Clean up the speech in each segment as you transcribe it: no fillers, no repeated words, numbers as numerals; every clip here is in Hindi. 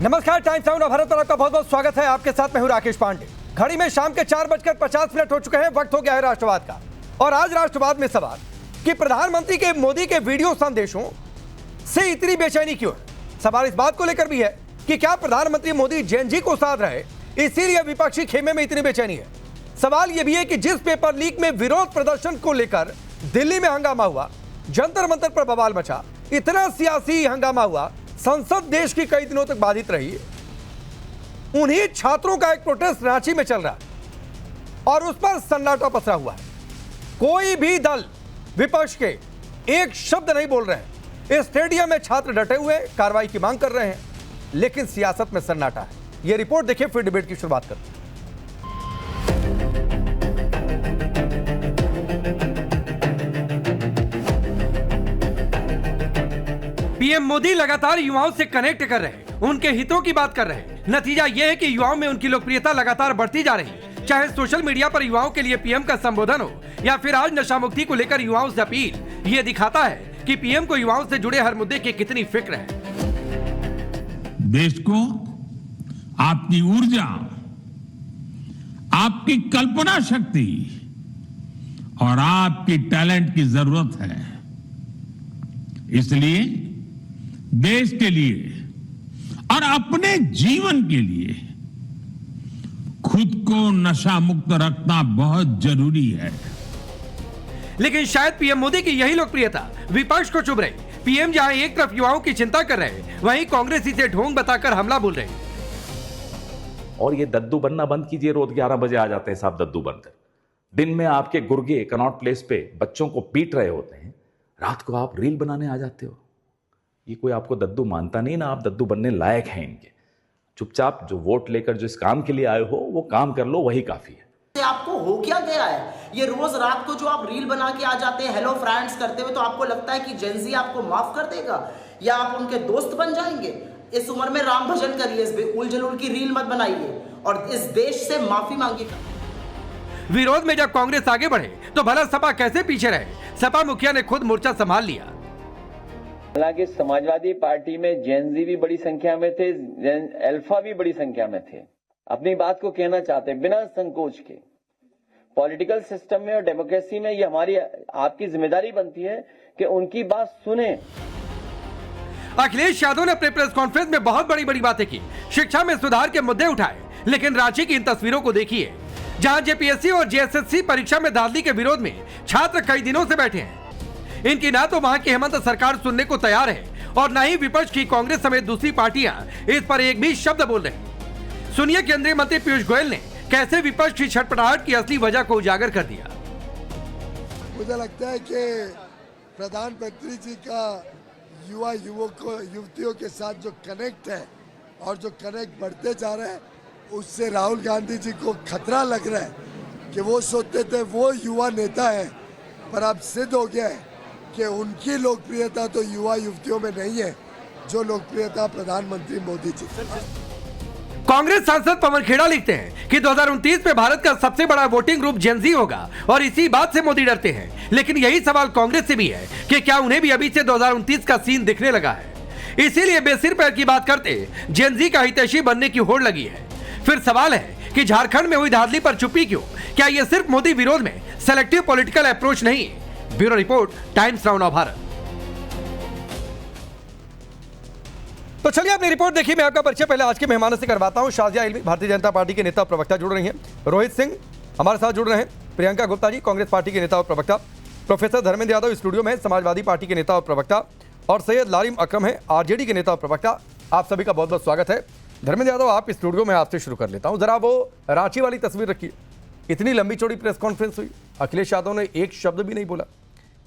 नमस्कार, टाइम्स नाउ भारत पर आपका बहुत बहुत स्वागत है। आपके साथ मैं हूं राकेश पांडे। घड़ी में शाम के 4:50 हो चुके हैं। वक्त हो गया है राष्ट्रवाद का। और आज राष्ट्रवाद में सवाल कि प्रधानमंत्री के मोदी के वीडियो संदेशों से इतनी बेचैनी क्यों है। सवाल इस बात को लेकर भी है कि क्या प्रधानमंत्री मोदी जैन जी को साध रहे, इसीलिए विपक्षी खेमे में इतनी बेचैनी है। सवाल यह भी है कि जिस पेपर लीक में विरोध प्रदर्शन को लेकर दिल्ली में हंगामा हुआ, जंतर मंतर पर बवाल मचा, इतना सियासी हंगामा हुआ, संसद देश की कई दिनों तक बाधित रही, उन्हीं छात्रों का एक प्रोटेस्ट रांची में चल रहा है और उस पर सन्नाटा पसरा हुआ है। कोई भी दल विपक्ष के एक शब्द नहीं बोल रहे हैं। इस स्टेडियम में छात्र डटे हुए कार्रवाई की मांग कर रहे हैं, लेकिन सियासत में सन्नाटा है। यह रिपोर्ट देखिए, फिर डिबेट की शुरुआत करते हैं। पीएम मोदी लगातार युवाओं से कनेक्ट कर रहे हैं, उनके हितों की बात कर रहे हैं। नतीजा यह है कि युवाओं में उनकी लोकप्रियता लगातार बढ़ती जा रही है। चाहे सोशल मीडिया पर युवाओं के लिए पीएम का संबोधन हो या फिर आज नशा मुक्ति को लेकर युवाओं से अपील, ये दिखाता है कि पीएम को युवाओं से जुड़े हर मुद्दे की कितनी फिक्र है। देश को आपकी ऊर्जा, आपकी कल्पना शक्ति और आपकी टैलेंट की जरूरत है। इसलिए देश के लिए और अपने जीवन के लिए खुद को नशा मुक्त रखना बहुत जरूरी है। लेकिन शायद पीएम मोदी की यही लोकप्रियता विपक्ष को चुभ रही। पीएम जहां एक तरफ युवाओं की चिंता कर रहे हैं, वहीं कांग्रेस इसे ढोंग बताकर हमला बोल रहे हैं। और ये दद्दू बनना बंद कीजिए। रोज 11 बजे आ जाते हैं साहब दद्दू बनकर। दिन में आपके गुर्गे कनॉट प्लेस पे बच्चों को पीट रहे होते हैं, रात को आप रील बनाने आ जाते हो। ये कोई आपको दद्दू मानता नहीं ना, आप दद्दू बनने लायक हैं इनके। चुपचाप जो वोट लेकर जो इस काम के लिए आए हो वो काम कर लो, वही काफी है। आपको हो क्या गया है? ये रोज रात को जो आप रील बना के आ जाते हैं हेलो फ्रेंड्स करते हुए, तो आपको लगता है कि जेनजी आपको माफ कर देगा या आप उनके दोस्त बन जाएंगे? इस उम्र में राम भजन करिए, इस उल जलूल की रील मत बनाइए और इस देश से माफी मांगिए। विरोध में जब कांग्रेस आगे बढ़े तो भला सपा कैसे पीछे रहे? सपा मुखिया ने खुद मोर्चा संभाल लिया। हालांकि समाजवादी पार्टी में जेनजी भी बड़ी संख्या में थे, अल्फा भी बड़ी संख्या में थे। अपनी बात को कहना चाहते हैं बिना संकोच के। पॉलिटिकल सिस्टम में और डेमोक्रेसी में ये हमारी आपकी जिम्मेदारी बनती है कि उनकी बात सुने। अखिलेश यादव ने अपने प्रेस कॉन्फ्रेंस में बहुत बड़ी बड़ी बातें की, शिक्षा में सुधार के मुद्दे उठाए। लेकिन रांची की इन तस्वीरों को देखिए, जहां जेपीएससी और जेएसएससी परीक्षा में धांधली के विरोध में छात्र कई दिनों से बैठे हैं। इनकी ना तो वहां की हेमंत सरकार सुनने को तैयार है और ना ही विपक्ष की कांग्रेस समेत दूसरी पार्टियां इस पर एक भी शब्द बोल रहे। सुनिए केंद्रीय मंत्री पीयूष गोयल ने कैसे विपक्ष की छटपटाहट की असली वजह को उजागर कर दिया। मुझे लगता है कि प्रधानमंत्री जी का युवा युवकों युवतियों के साथ जो कनेक्ट है और जो कनेक्ट बढ़ते जा रहे हैं, उससे राहुल गांधी जी को खतरा लग रहा है कि वो सोचते थे वो युवा नेता है, पर अब सिद्ध हो गया है कि उनकी लोकप्रियता तो युवा युवतियों में नहीं है जो लोकप्रियता प्रधानमंत्री मोदी जी। कांग्रेस सांसद पवन खेड़ा लिखते हैं कि 2029 में भारत का सबसे बड़ा वोटिंग ग्रुप जेनजी होगा और इसी बात से मोदी डरते हैं। लेकिन यही सवाल कांग्रेस से भी है कि क्या उन्हें भी अभी से 2029 का सीन दिखने लगा है? इसीलिए बेसिर पैर की बात करते जेनजी का हितैषी बनने की होड़ लगी है। फिर सवाल है कि झारखंड में हुई धांधली पर चुप्पी क्यों? क्या यह सिर्फ मोदी विरोध में सेलेक्टिव पॉलिटिकल अप्रोच नहीं? Bureau report, times now Bharat. तो चलिए अपनी रिपोर्ट देखिए। मैं आपका परिचय पहले आज के मेहमानों से करवाता हूं। शाजिया इल्मी भारतीय जनता पार्टी के नेता और प्रवक्ता जुड़ रही हैं। रोहित सिंह हमारे साथ जुड़ रहे हैं। प्रियंका गुप्ता जी कांग्रेस पार्टी के नेता और प्रवक्ता। प्रोफेसर धर्मेंद्र यादव स्टूडियो में समाजवादी पार्टी के नेता और प्रवक्ता। और सैयद लारिम अकरम है आरजेडी के नेता और प्रवक्ता। आप सभी का बहुत बहुत स्वागत है। धर्मेंद्र यादव, आप स्टूडियो में आपसे शुरू कर लेता हूं। जरा वो रांची वाली तस्वीर रखिए। इतनी लंबी चौड़ी प्रेस कॉन्फ्रेंस हुई, अखिलेश यादव ने एक शब्द भी नहीं बोला।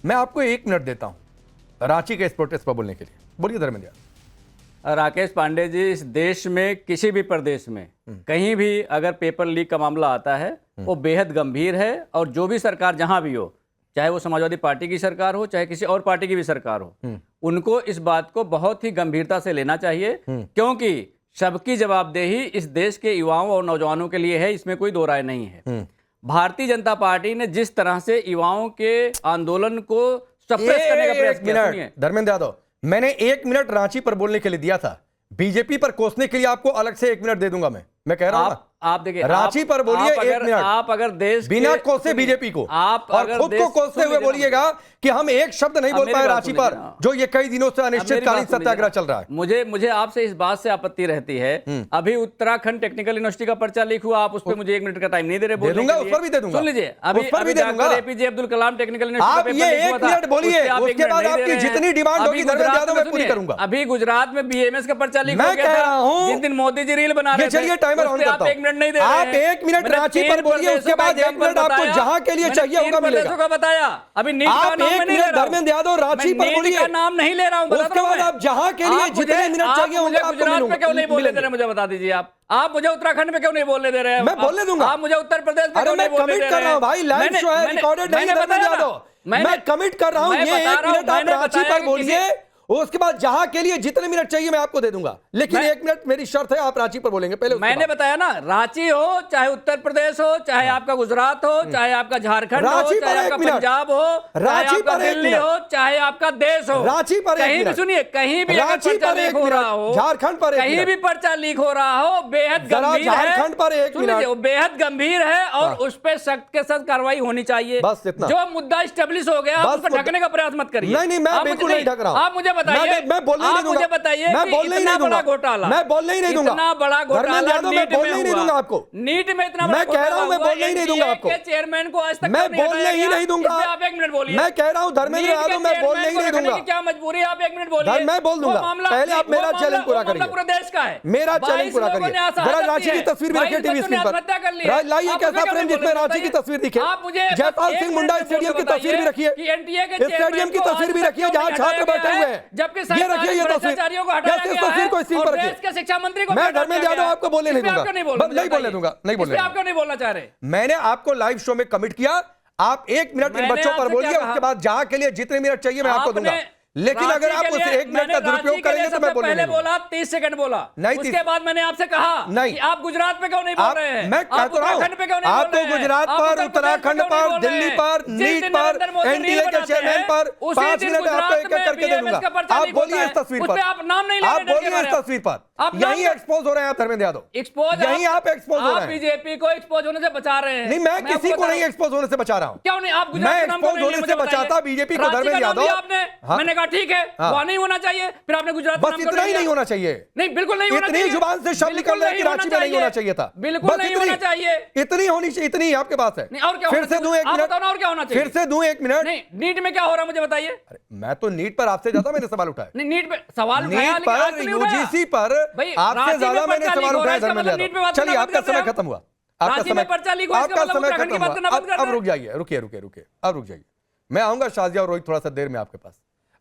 मैं आपको 1 मिनट देता हूं रांची के इस प्रोटेस्ट पर बोलने के लिए। बोलिए धर्मेंद्र यादव। राकेश पांडे जी, इस देश में किसी भी प्रदेश में कहीं भी अगर पेपर लीक का मामला आता है वो बेहद गंभीर है। और जो भी सरकार जहां भी हो, चाहे वो समाजवादी पार्टी की सरकार हो चाहे किसी और पार्टी की भी सरकार हो, उनको इस बात को बहुत ही गंभीरता से लेना चाहिए। क्योंकि सबकी जवाबदेही इस देश के युवाओं और नौजवानों के लिए है, इसमें कोई दो राय नहीं है। भारतीय जनता पार्टी ने जिस तरह से युवाओं के आंदोलन को सप्रेस करने का प्रयास किया। धर्मेंद्र यादव, मैंने 1 मिनट रांची पर बोलने के लिए दिया था। बीजेपी पर कोसने के लिए आपको अलग से 1 मिनट दे दूंगा मैं कह रहा हूं ना। आप देखिए, रांची पर बोलिए 1 मिनट। आप अगर देश बिना कोसे बीजेपी को आप और अगर खुद को कोसते हुए बोलिएगा कि हम एक शब्द नहीं बोल पाए रांची पर, जो ये कई दिनों से अनिश्चितकालीन सत्याग्रह चल रहा है। मुझे आपसे इस बात से आपत्ति रहती है, अभी उत्तराखंड टेक्निकल यूनिवर्सिटी का पर्चा लीक हुआ, आप उस पर मुझे 1 मिनट का टाइम नहीं दे रहे बोलने के लिए। उस पर भी दे दूंगा। सुन लीजिए, अभी doctor APJ Abdul Kalam technical university आप ये 1 मिनट बोलिए, उसके बाद आपकी जितनी डिमांड होगी धर्मेंद्र यादव मैं पूरी करूंगा। अभी गुजरात में बीएमएस का पर्चा लीक हो मैं गया कह था, रहा हूं जिस दिन मोदी जी रील बना रहे थे, चलिए टाइमर ऑन करता आप 1 मिनट नहीं दे रहे हैं। आप 1 मिनट रांची पर बोलिए, उसके बाद 1 मिनट आपको जहां के लिए चाहिए होगा मिलेगा। का बताया अभी नीट का आप नाम 1 नहीं ले मिनट रहा हूं। धर्मेंद्र यादव रांची पर नीट बोलिए, का नाम नहीं ले रहा हूं, बता उसके रहा हूं बाद मैं। आप जहां के लिए आप जितने मिनट चाहिए होंगे आपको गुजरात में क्यों नहीं बोलने दे रहे, मुझे बता दीजिए। आप मुझे उत्तराखंड में क्यों नहीं बोलने दे रहे हैं? मैं बोलने दूंगा। आप मुझे उत्तर प्रदेश में अरे क्यों मैं नहीं बोलने दे कमिट कर रहे रहा हूं हैं? भाई, लाइव शो है, रिकॉर्डेड नहीं है धर्मेंद्र यादव। मैं कमिट कर रहा हूं, ये 1 मिनट आप रांची पर बोलिए, उसके बाद जहां के लिए जितने मिनट चाहिए मैं आपको दे दूंगा, लेकिन 1 मिनट मेरी शर्त है, आप रांची पर बोलेंगे पहले। मैंने बताया ना, रांची हो चाहे उत्तर प्रदेश हो, चाहे आपका गुजरात हो, चाहे आपका झारखंड हो, चाहे आपका पंजाब हो, चाहे आपका दिल्ली हो, चाहे आपका देश हो, रांची पर कहीं भी सुनिए, कहीं भी अगर पर्चा लीक हो रहा हो, झारखंड पर कहीं भी पर्चा लीक हो रहा हो, बेहद गंभीर है। झारखंड पर 1 मिनट, बेहद गंभीर है और उस पर सख्त के सख्त कार्रवाई होनी चाहिए। बस इतना। जो मुद्दा स्टेब्लिश हो गया, आप उसको ढकने का प्रयास मत करिए। नहीं, मैं बिल्कुल नहीं ढक रहा हूं। आप मुझे बताइए, आप मुझे बताइए मैं कि बोलने ही इतना नहीं दूंगा, बड़ा घोटाला, मैं बोलने ही नहीं दूंगा, इतना बड़ा घोटाला धर्मेंद्र यादव मैं नीट में बोलने ही नहीं दूंगा आपको। नीट में इतना बड़ा मैं कह रहा हूं मैं घोटाला बोलने ही नहीं दूंगा हुआ, आपको। NTA के चेयरमैन को आज तक मैं क्यों बोलने हटाया ही गया? नहीं दूंगा। इस पे आप 1 मिनट बोलिए। मैं कह रहा हूं धर्मेंद्र नीट के यादव मैं बोलने ही चेयरमैन नहीं को दूंगा। रखने की क्या मजबूरी है? आप 1 मिनट बोलिए। मैं बोल दूंगा, वो मामला- पहले आप मेरा वो चैलेंज मामला- पूरा वो मामला करिए। पूरे देश का है। मेरा चैलेंज 22 पूरा लोगों करिए। ने आशा जरा आजादी रांची की है। तस्वीर भी रखिए 22 टीवी बच्चों ने स्क्रीन पर, आत्महत्या कर ली है। लाइए आप कैसा उसमें फ्रेम क्या जिसमें बोल रांची की रहे हैं? तस्वीर दिखे। आप मुझे जयपाल एक सिंह मिनट मुंडा में स्टेडियम की बताइए तस्वीर भी रखिए, कि NTA के स्टेडियम की चेयरमैन तस्वीर भी को रखिए आज जहां तक छात्र क्यों बैठे नहीं हुए हटाया हैं। गया है? जबकि ये रखिए ये तस्वीर, भ्रष्टाचारियों को हटाया इस गया तस्वीर है को स्क्रीन और पर देश रखिए। के शिक्षा मंत्री को मैं हटा धर्मेंद्र दिया यादव गया है। आपको बोलने नहीं इस पे आप दूंगा, क्यों नहीं नहीं बोलने दूंगा, नहीं बोलने इस पे आप दूंगा। क्यों नहीं बोलना चाह रहे? मैंने आपको लाइव शो में कमिट किया, आप 1 मिनट इन मैंने बच्चों पर आपसे बोलिए, क्या कहा? उसके बाद जहां के लिए जितने मिनट चाहिए मैं आपको आपने दूंगा, लेकिन अगर रांची आप के उस लिए- 1 मिनट मैंने का रांची दुरुपयोग के करेंगे लिए तो मैं सबसे बोलने पहले नहीं दूंगा। बोला 30 सेकंड बोला, नहीं, उसके बाद मैंने आपसे कहा नहीं। कि आप गुजरात पे क्यों नहीं बोल आप रहे हैं? मैं कहता रहा उत्तराखंड पे क्यों हूं नहीं बोल आपको रहे हैं? गुजरात आप पर, उत्तर प्रदेश पे उत्तराखंड क्यों नहीं पर, बोल रहे दिल्ली हैं? पर, जिस नीट दिन पर, नरेंद्र मोदी एनडीए रील के बनाते चेयरमैन हैं, पर उसी 5 दिन मिनट आपको गुजरात एक एक करके में दे BMS दूंगा। का पर्चा आप लीक होता बोलिए इस है। तस्वीर उस पर, पे आप नाम नहीं ले आप रहे बोलिए हैं इस तस्वीर पर, आप नाम- यही एक्सपोज हो रहे हैं आप धर्मेंद्र यादव, एक्सपोज यही आप एक्सपोज हो आप रहे हैं। बीजेपी को एक्सपोज होने से बचा रहे हैं। नहीं, मैं किसी आपको को बता नहीं रहा हूं। एक्सपोज होने से बचा रहा हूं। क्यों नहीं? आप गुजरात मैं का नाम क्यों एक्सपोज नहीं लिए? होने मुझे से बचाता बताइए। बीजेपी को रांची का धर्मेंद्र नाम लिया यादव। आपने, हाँ। मैंने कहा ठीक है, हाँ। वहां नहीं होना चाहिए, फिर आपने गुजरात का बस नाम क्यों इतना ही लिया? नहीं होना चाहिए, नहीं, बिल्कुल नहीं होना इतनी चाहिए। जुबान से शब्द बिल्कुल निकल रहे हैं कि नहीं रांची में नहीं होना चाहिए था, बिल्कुल बस नहीं इतनी- होना चाहिए। इतनी होनी चाहिए, इतनी ही आपके पास है। नहीं, और क्या फिर होना से चाहिए? दूं 1 आप मिनट, बताओ ना, और क्या होना चाहिए? फिर से दूं 1 मिनट। नहीं, नीट में क्या हो रहा है मुझे बताइए। अरे, मैं तो नीट पर आपसे ज्यादा मैंने सवाल उठाया, नहीं, नीट पे सवाल उठाया, नीट लेकिन आज पर तो नहीं उठाया। यूजीसी पर भाई, आपसे रांची ज्यादा में मैंने पर्चा सवाल लीक हो रहा उठाया है, इसका धर्मेंद्र मतलब नीट पे यादव। बात चलिए करना आपका बंद कर समय दें खत्म हुआ, आप। आपका रांची में समय पर्चा लीक हुआ, इसका आपका मतलब समय उत्तराखंड खत्म की बात हुआ। करना बंद कर अब दें। रुक जाइए, रुकिए, अब रुक जाइए। मैं आऊंगा शाजिया और रोहित थोड़ा सा देर में आपके पास।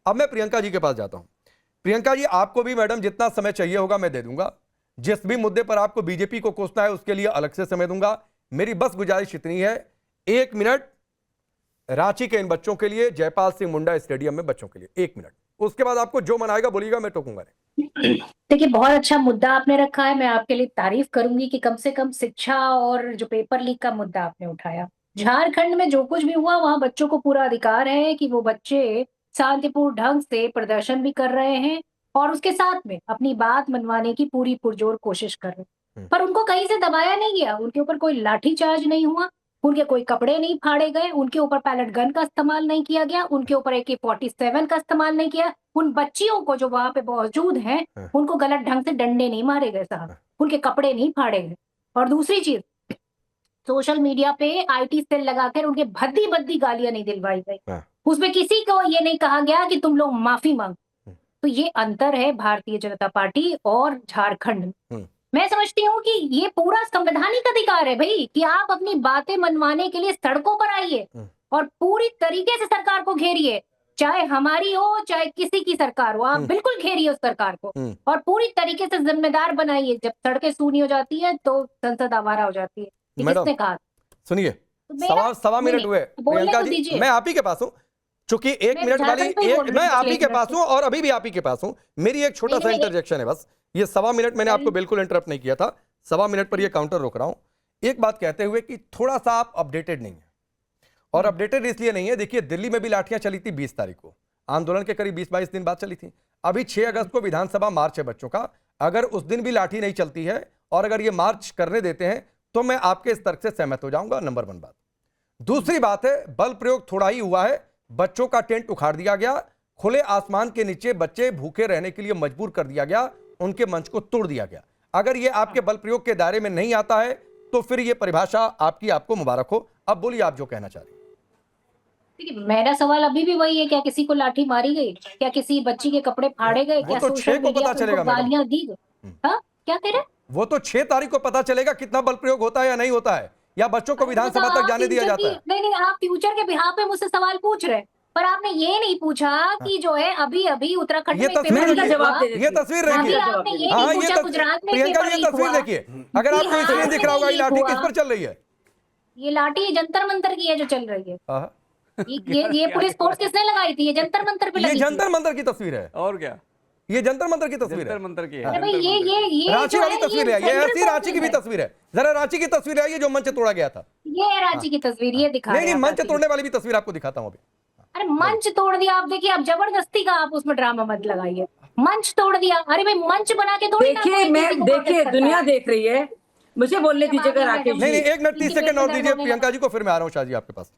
अब मैं प्रियंका जी के पास जाता हूं। प्रियंका जी, आपको भी मैडम जितना समय चाहिए होगा मैं दे दूंगा, जिस भी मुद्दे पर आपको बीजेपी को कोसना है उसके लिए अलग से समय दूंगा। मेरी बस गुजारिश इतनी है, 1 मिनट रांची के इन बच्चों के लिए, जयपाल सिंह मुंडा स्टेडियम में बच्चों के लिए 1 मिनट, उसके बाद आपको जो मन आएगा बोलिएगा, मैं टोकूंगा नहीं। देखिए, बहुत अच्छा मुद्दा आपने रखा है। मैं आपके लिए तारीफ करूंगी कि कम से कम शिक्षा और जो पेपर लीक का मुद्दा आपने उठाया। झारखंड में जो कुछ भी हुआ, वहां बच्चों को पूरा अधिकार है कि वो बच्चे शांतिपूर्ण ढंग से प्रदर्शन भी कर रहे हैं और उसके साथ में अपनी बात मनवाने की पूरी पुरजोर कोशिश कर रहे हैं। पर उनको कहीं से दबाया नहीं गया, उनके ऊपर कोई लाठीचार्ज नहीं हुआ, उनके कोई कपड़े नहीं फाड़े गए, उनके ऊपर पैलेट गन का इस्तेमाल नहीं किया गया, उनके ऊपर AK-47 का इस्तेमाल नहीं किया। उन बच्चियों को जो वहां पे मौजूद हैं, उनको गलत ढंग से डंडे नहीं मारे गए साहब, उनके कपड़े नहीं फाड़े गए। और दूसरी चीज, सोशल मीडिया पे IT सेल लगाकर उनके भद्दी भद्दी गालियां नहीं दिलवाई गई, उसमें किसी को ये नहीं कहा गया कि तुम लोग माफी मांगो। तो ये अंतर है भारतीय जनता पार्टी और झारखंड में। मैं समझती हूँ कि ये पूरा संवैधानिक अधिकार है भाई, कि आप अपनी बातें मनवाने के लिए सड़कों पर आइए और पूरी तरीके से सरकार को घेरिए, चाहे हमारी हो चाहे किसी की सरकार हो, आप बिल्कुल घेरिए उस सरकार को और पूरी तरीके से जिम्मेदार बनाइए। जब सड़कें सूनी हो जाती है तो संसद आवारा हो जाती है। ये किसने कहा? सुनिए, मेरा- सवा मिनट नहीं, हुए बोलने प्रियंका तो जी, दीजिए। मैं आप ही के पास हूँ, चूंकि 1 मैं मिनट वाली झारखंड पे ही बोल रही मैं हूँ, आप ही के एक पास मिनट। हूँ और अभी भी आप ही के पास हूँ। मेरी एक छोटा सा नहीं, नहीं, इंटरजेक्शन है बस, ये 1.25 मिनट मैंने आपको बिल्कुल इंटरप्ट नहीं किया था, 1.25 मिनट पर ये काउंटर रोक रहा हूँ। एक बात कहते हुए कि थोड़ा सा आप अपडेटेड नहीं है, और अपडेटेड इसलिए नहीं है, देखिए दिल्ली में भी लाठियां चली थी 20 तारीख को, आंदोलन के करीब 20-22 दिन बाद चली थी। अभी 6 अगस्त को विधानसभा मार्च है बच्चों का, अगर उस दिन भी लाठी नहीं चलती है और अगर ये मार्च करने देते हैं तो मैं आपके इस तर्क से सहमत हो जाऊंगा। नंबर 1 बात। दूसरी बात है, बल प्रयोग थोड़ा ही हुआ है, बच्चों का टेंट उखाड़ दिया गया, खुले आसमान के नीचे बच्चे भूखे रहने के लिए मजबूर कर दिया गया, उनके मंच को तोड़ दिया गया। अगर ये आपके बल प्रयोग के दायरे में नहीं आता है तो फिर ये परिभाषा आपको मुबारक हो। अब बोलिए आप जो कहना चाह रही हैं। देखिए, मेरा सवाल अभी भी वही है, क्या किसी को लाठी मारी गई, क्या किसी बच्ची के कपड़े फाड़े गए, क्या तो सोशल 6 को मीडिया पता पर चलेगा उनको मैडम। गालियां दी गई? हाँ, क्या कह रहे हैं? वो तो 6 तारीख को पता चलेगा कितना बल प्रयोग होता है या नहीं होता है, या बच्चों को विधानसभा तक जाने दिया जाता है। नहीं, आप फ्यूचर के बिहाफ पे मुझसे सवाल पूछ रहे हैं, पर आपने ये नहीं पूछा कि जो है अभी अभी उत्तराखंड ये में तस्वीर पेपर लीक देखिए, हुआ। ये तस्वीर अभी देखिए। आपने ये हाँ, नहीं ये पूछा गुजरात में प्रियंका पेपर जी, ये लीक तस्वीर हुआ। देखिए। अगर आपको बिहार स्क्रीन में दिख रहा होगा, ये लीक लाठी हुआ। किस पर चल रही है? ये लाठी जंतर मंतर की है जो चल रही है। हाँ। ये पुलिस फोर्स किसने लगाई थी? ये जंतर मंतर पे ये लगी थी। जंतर मंतर की तस्वीर है। और क्या, ये जंतर मंतर की तस्वीर है। जंतर मंतर की है। अरे भाई ये रांची जो वाली है, तस्वीर है, ये सेंट्रल ऐसी रांची की भी गवर्नमेंट तस्वीर है। जरा रांची की तस्वीर है, ये जो मंच तोड़ा गया था। ये है रांची की तस्वीर, ये दिखा नहीं रहे नहीं, हैं मंच रांची तोड़ने वाली भी तस्वीर आपको दिखाता हूं अभी। अरे मंच तोड़ दिया आप, देखिए आप जबरदस्ती का आप उसमें ड्रामा मत लगाइए। मंच तोड़ दिया, अरे भाई मंच बना के थोड़ी ना देखिए कोई मैं किसी को देखिए protect करता दुनिया है। देख रही है, मुझे बोलने दीजिएगा नहीं, राकेश नहीं जी। नहीं, 1 मिनट 30 सेकंड और दीजिए प्रियंका जी को, फिर मैं आ रहा हूं शाह जी आपके पास।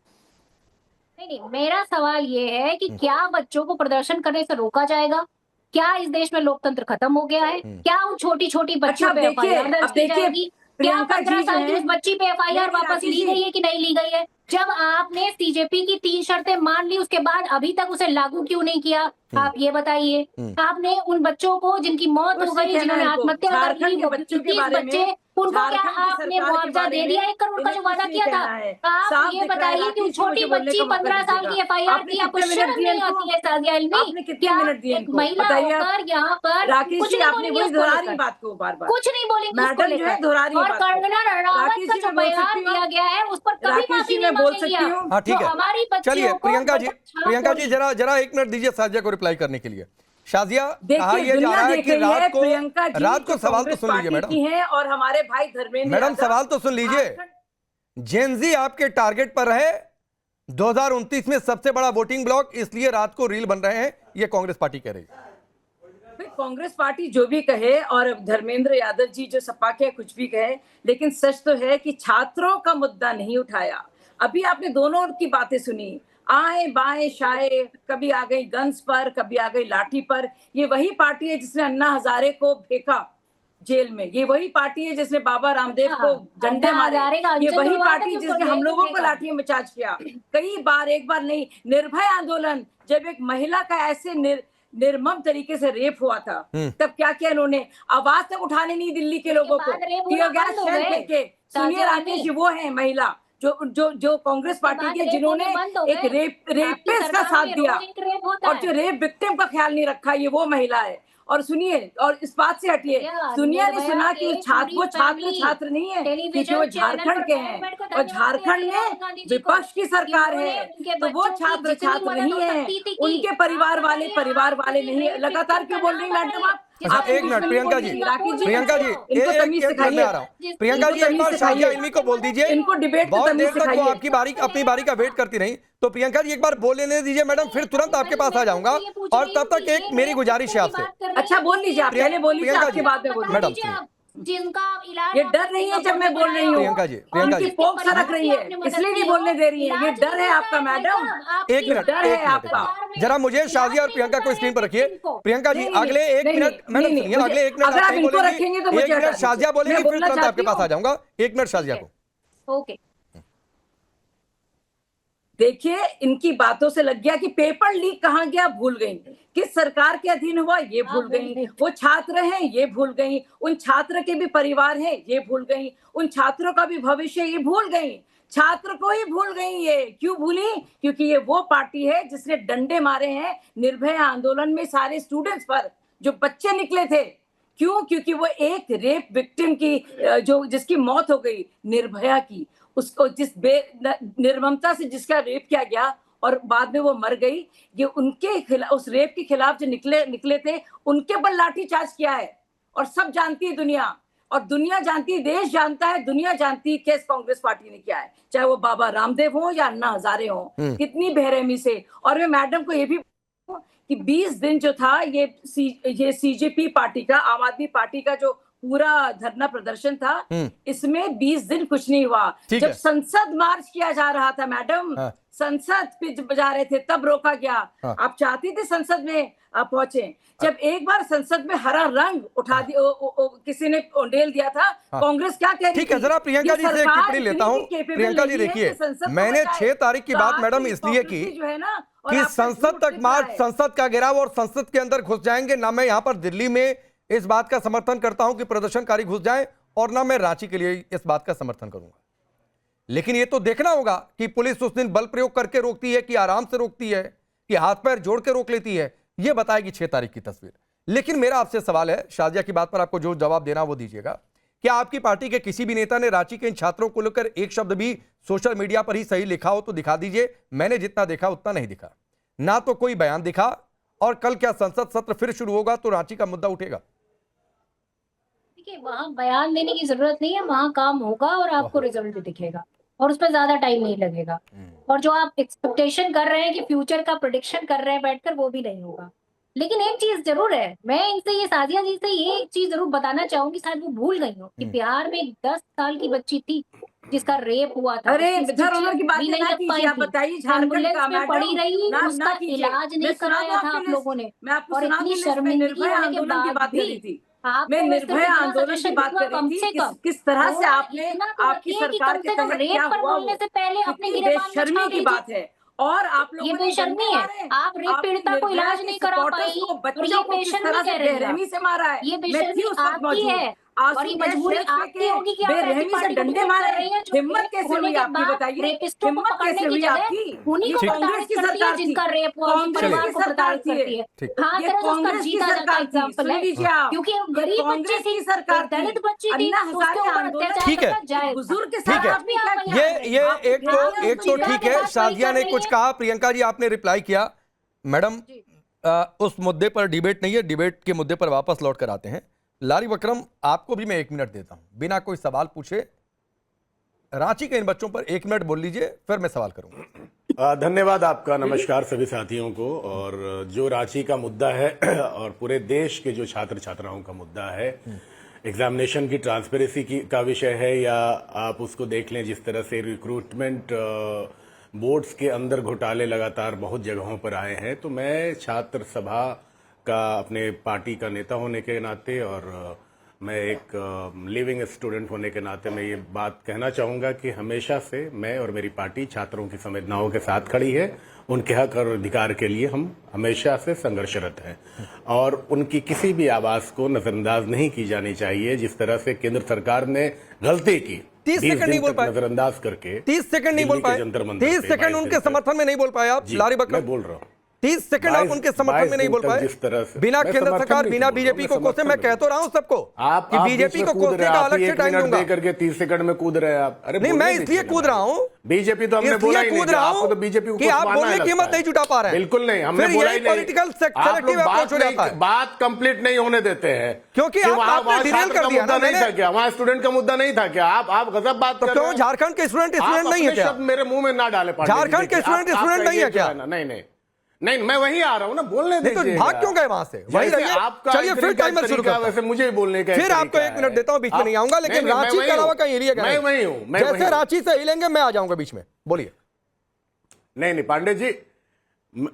नहीं, मेरा सवाल ये है कि क्या बच्चों को प्रदर्शन करने से रोका जाएगा? क्या इस देश में लोकतंत्र खत्म हो गया है? क्या उन छोटी छोटी बच्चियों अच्छा, पे देखिए, एफआईआर दर्ज अब की देखिए, जाएगी? क्या प्रियंका 15 जी जो साल की है- उस बच्ची पे एफआईआर नहीं, वापस राकेश ली जी। गई है कि नहीं ली गई है? जब आपने सीजेपी की 3 शर्तें मान ली, उसके बाद अभी तक उसे लागू क्यों नहीं किया? आप ये बताइए। आपने उन बच्चों को जिनकी मौत हो कुछ गई, नहीं कहना जिन्होंने इनको। आत्महत्या कर झारखंड ली, के वो बच्चों के 21 बारे में, बच्चे, उनको क्या झारखंड की आपने सरकार के मुआवजा बारे दे में दिया? 1 करोड़ का इन्हें जो वादा कुछ नहीं किया था। कहना है। आप साफ ये दिख रहा है, बताइए कि राकेश जी, छोटी मुझे बोलने बच्ची का मौका 15 साल दीजिएगा। की एफआईआर आपने थी, आपको कितने शर्म मिनट दिए नहीं इनको? आती है साजिया इल्मी? आपने कितने क्या मिनट दिए एक इनको? महिला बताइए आप। होकर यहाँ पर राकेश कुछ जी, नहीं आपने बोलेंगी वही उसको दोहरा रही लेकर, बात को बार बार। कुछ नहीं बोलेंगी उसको मैडम जो है लेकर। दोहरा रही और बात को। कंगना रनावत राकेश का जी, जो मैं बोल बयान सकती हूँ? दिया गया है उस पर कभी राकेश माफी जी, नहीं मैं बोल मांगेंगी सकती आप। हूँ? हाँ ठीक जो है, हमारी बच्चियों चलिए को प्रियंका जी, छाप प्रियंका जी बोली। जरा 1 मिनट दीजिए शाजिया को रिप्लाई करने के लिए। शाजिया, कहा देखिए यह जा दुनिया रहा है देख कि रही है, रात प्रियंका जी को जो सवाल तो कांग्रेस सुन लीजिए पार्टी मैडम। की हैं और हमारे भाई धर्मेंद्र मैडम यादव सवाल तो सुन लीजिए। झारखंड- जेनजी आपके टारगेट पर रहे 2029 में सबसे बड़ा वोटिंग ब्लॉक, इसलिए रात को रील बन रहे हैं, ये कांग्रेस पार्टी कह रही है। कांग्रेस पार्टी जो भी कहे और धर्मेंद्र यादव जी जो सपा के कुछ भी कहे, लेकिन सच तो है कि छात्रों का मुद्दा नहीं उठाया। अभी आपने दोनों की बातें सुनी, आए बाएं शाए, कभी आ गई गन्स पर, कभी आ गई लाठी पर। ये वही पार्टी है जिसने अन्ना हजारे को फेंका जेल में, ये वही पार्टी है जिसने बाबा रामदेव को डंडे अन्ना हजारे का मारे, ये अंचल वही तुड़वा पार्टी के जिसने उसको हम लोगों जेल को में लाठियों में चार्ज किया कई बार, एक बार नहीं। निर्भय आंदोलन, जब एक महिला का ऐसे निर्मम तरीके से रेप हुआ था, तब क्या किया इन्होंने? आवाज तक उठाने नहीं दिल्ली के लोगों को, बाद रेप टीयर होना गैस बंद हो शेल गए। फेंके। सुनिए राकेश जी, वो है महिला जो कांग्रेस पार्टी बाद के रेप जिन्होंने होने बंद हो एक गए। रेपिस्ट आपकी का सरकार साथ में दिया रोज एक रेप होता और है। जो रेप विक्टिम का ख्याल नहीं रखा, ये वो महिला है। और सुनिए, और इस बात से हटिए, क्या दुनिया ने निर्भया सुना के कि वो पूरी छात्र नहीं है, टेलीविजन क्योंकि वो चैनल झारखंड पर के बैठ कर हैं और धन्यवाद झारखंड दे रहे हैं राहुल में गांधी जी को। विपक्ष की सरकार इन्होंने है, उनके तो वो बच्चों की जितनी छात्र मदद हो नहीं है, सकती थी की। उनके परिवार आप वाले बताइए, परिवार आप वाले किसी नहीं है। रेप लगातार विक्टिम क्यों का बोल रही नाम मैडम बताइए। आप? अच्छा आप एक मिनट प्रियंका जी, राकेश जी, प्रियंका जी इनको तमीज एक मिनट में आ रहा हूँ। प्रियंका जी एक बार शाजिया इल्मी को बोल दीजिए, इनको डिबेट में बहुत तमीज देर तक वो सिखाइए। आपकी बारी अपनी बारी का वेट करती रही, तो प्रियंका जी एक बार बोल लेने दीजिए मैडम, फिर तुरंत आपके पास आ जाऊंगा। और तब तक एक मेरी गुजारिश है आपसे। अच्छा बोल लीजिए, आप पहले बोल लीजिए, प्रियंका आपके जी, बाद में बोल मैडम, जिनका इलाज ये डर नहीं है जब मैं बोल रही हूँ, प्रियंका जी, प्रियंका उनकी जी, पोक सरक रही है, इसलिए नहीं बोलने दे रही है। ये डर है आपका मैडम, एक मिनट डर है आपका। जरा मुझे शाजिया और प्रियंका को स्क्रीन पर रखिए। प्रियंका जी अगले 1 मिनट, मैडम सुनिए, अगले 1 मिनट अगर आप आप नहीं इनको बोलेंगी, रखेंगे तो 1 मुझे मिनट शाजिया बोलेंगी, फिर तुरंत आपके पास आ जाऊंगा। जाऊंगा। 1 मिनट शाजिया को। ओके, देखिए, इनकी बातों से लग गया कि पेपर लीक कहाँ गया, भूल गई। किस सरकार के अधीन हुआ, ये भूल गई। वो छात्र हैं, ये भूल गई। उन छात्र के भी परिवार हैं, ये भूल गई। उन छात्रों का भी भविष्य, ये भूल गई। छात्र को ही भूल गई। ये क्यों भूली? क्योंकि ये वो पार्टी है जिसने डंडे मारे हैं निर्भय आंदोलन में सारे स्टूडेंट्स पर, जो बच्चे निकले थे। क्यों? क्योंकि वो एक रेप विक्टिम की जिसकी मौत हो गई, निर्भया की, उसको जिस निर्ममता से जिसका रेप किया गया और बाद में वो मर गई, ये उनके खिलाफ, उस रेप के खिलाफ जो निकले थे, उनके पर लाठीचार्ज किया है। और सब जानती है दुनिया, और दुनिया जानती है, देश जानता है, दुनिया जानती है कि कांग्रेस पार्टी ने किया है, चाहे वो बाबा रामदेव हो या अन्ना हजारे हो, कितनी बेरहमी से। और मैं मैडम को ये भी कि 20 दिन जो था ये सीजेपी पार्टी का, आम आदमी पार्टी का जो पूरा धरना प्रदर्शन था, इसमें 20 दिन कुछ नहीं हुआ। जब संसद मार्च किया जा रहा था मैडम, संसद पे जा रहे थे तब रोका गया। आप चाहती थी संसद में पहुंचे। जब एक बार संसद में हरा रंग उठा दिया, किसी ने उंडेल दिया था, कांग्रेस क्या कह रही थी? ठीक है, जरा प्रियंका जी से एक टिप्पणी लेता हूं। प्रियंका जी देखिए, मैंने 6 तारीख की बात मैडम इसलिए की कि संसद तक मार्च, संसद का घेराव और संसद के अंदर घुस जाएंगे ना। मैं यहां पर दिल्ली में इस बात का समर्थन करता हूं कि प्रदर्शनकारी घुस जाएं, और ना मैं रांची के लिए इस बात का समर्थन करूंगा। लेकिन यह तो देखना होगा कि पुलिस उस दिन बल प्रयोग करके रोकती है कि आराम से रोकती है कि हाथ पैर जोड़ के रोक लेती है, यह बताएगी 6 तारीख की तस्वीर। लेकिन मेरा आपसे सवाल है, शाजिया की बात पर आपको जो जवाब देना वो दीजिएगा। क्या आपकी पार्टी के किसी भी नेता ने रांची के इन छात्रों को लेकर एक शब्द भी सोशल मीडिया पर ही सही लिखा हो तो दिखा दीजिए। मैंने जितना देखा उतना नहीं दिखा, ना तो कोई बयान दिखा, और कल क्या संसद सत्र फिर शुरू होगा तो रांची का मुद्दा उठेगा? देखिए, वहां बयान देने की जरूरत नहीं है, वहां काम होगा और आपको रिजल्ट भी दिखेगा, और उस पर ज्यादा टाइम नहीं लगेगा। और जो आप एक्सपेक्टेशन कर रहे हैं कि फ्यूचर का प्रेडिक्शन कर रहे हैं बैठकर, वो भी नहीं होगा। लेकिन एक चीज जरूर है, मैं इनसे ये साजिया जी से ये एक चीज जरूर बताना चाहूंगी, शायद वो भूल गई हो कि बिहार में एक 10 साल की बच्ची थी जिसका रेप हुआ था। अरे धरोहर की बात नहीं कीजिए, आप बताइए। झारखंड का में पड़ी रही, उसका इलाज नहीं कराया था आप लोगों ने, और इतनी शर्मिंदगी होने के बाद भी मैं निर्भया आंदोलन की बात कर रही थी। किस तरह से आपने, आपकी सरकार के तहत क्या हुआ, बोलने से पहले अपने बेशर्मी की बात है। और आप लोगों ये बेशर्मी है, आप रेप पीड़िता को इलाज नहीं करा पाई, और ये बेशर्मी कह रही है, से मारा है। ये बेशर्मी आपकी है, और ये मजबूरी आपकी होगी कि आप ऐसी पार्टी को डंडे मार रही हैं। हिम्मत कैसे हुई आपकी, बताइए? हिम्मत कैसे हुई आपकी? उन्हीं को कांग्रेस की सरकार थी, जिनका रेप हुआ, परिवार को प्रताड़ित करती है। हाँ, कांग्रेस की सरकार एग्जाम्पल है, क्योंकि गरीब बच्ची थी, सरकार, दलित बच्ची थी, ठीक है, बुजुर्ग के ठीक है। ये एक तो ठीक है, शाजिया ने कुछ कहा, प्रियंका जी आपने रिप्लाई किया। मैडम, उस मुद्दे पर डिबेट नहीं है, डिबेट के मुद्दे पर वापस लौट कर आते हैं। लारी वक्रम, आपको भी मैं 1 मिनट देता हूं, बिना कोई सवाल पूछे रांची के इन बच्चों पर 1 मिनट बोल लीजिए, फिर मैं सवाल करूंगा। धन्यवाद आपका, नमस्कार सभी साथियों को। और जो रांची का मुद्दा है और पूरे देश के जो छात्र छात्राओं का मुद्दा है, एग्जामिनेशन की ट्रांसपेरेंसी का विषय है, या आप उसको देख लें जिस तरह से रिक्रूटमेंट बोर्ड्स के अंदर घोटाले लगातार बहुत जगहों पर आए हैं, तो मैं छात्र सभा का, अपने पार्टी का नेता होने के नाते, और मैं एक लिविंग स्टूडेंट होने के नाते मैं ये बात कहना चाहूँगा कि हमेशा से मैं और मेरी पार्टी छात्रों की संवेदनाओं के साथ खड़ी है। उनके हक और अधिकार के लिए हम हमेशा से संघर्षरत हैं, और उनकी किसी भी आवाज़ को नजरअंदाज नहीं की जानी चाहिए। जिस तरह से केंद्र सरकार ने गलती की, 30 सेकंड नहीं बोल पाए, नजरअंदाज करके 30 सेकंड नहीं बोल पाए, 30 सेकंड उनके समर्थन में नहीं बोल पाए आप। लारी बकरम, मैं बोल रहा हूँ 30 सेकंड आप उनके समर्थन में नहीं बोल पाए। जिस तरह से बिना केंद्र सरकार, बिना बीजेपी को कोसे, मैं कह तो रहा हूं सबको कि बीजेपी को कोसने का अलग से टाइम दूंगा। करके 30 सेकंड में कूद रहे हैं आप। अरे नहीं, मैं इसलिए कूद रहा हूं, बीजेपी तो हमने बोला ही नहीं, आपको तो बीजेपी कि आप बोलने की हिम्मत नहीं जुटा पा रहे हैं। बिल्कुल नहीं, हमने बोला ही नहीं। पॉलिटिकल सेलेक्टिव अप्रोच हो जाता है, बात कंप्लीट नहीं होने देते हैं, क्योंकि आपने डिरेल कर दिया ना। नहीं था क्या वहाँ स्टूडेंट का मुद्दा नहीं था क्या? आप गजब बात कर रहे हो। झारखंड के स्टूडेंट नहीं है क्या? मेरे मुंह में ना डाले। झारखंड के स्टूडेंट नहीं है क्या? नहीं, मैं वहीं आ रहा हूँ ना, बोलने दीजिए। तो भाग क्यों गए वहां से? वहीं रहिए। चलिए फिर टाइमर शुरू करते हैं। वैसे मुझे बोलने का, फिर आपको 1 मिनट देता हूं, बीच में नहीं आऊंगा, लेकिन रांची के अलावा कहीं हिलिएगा नहीं। मैं वहीं हूं, जैसे रांची से हिलेंगे मैं आ जाऊंगा बीच में, बोलिए। नहीं पांडे जी,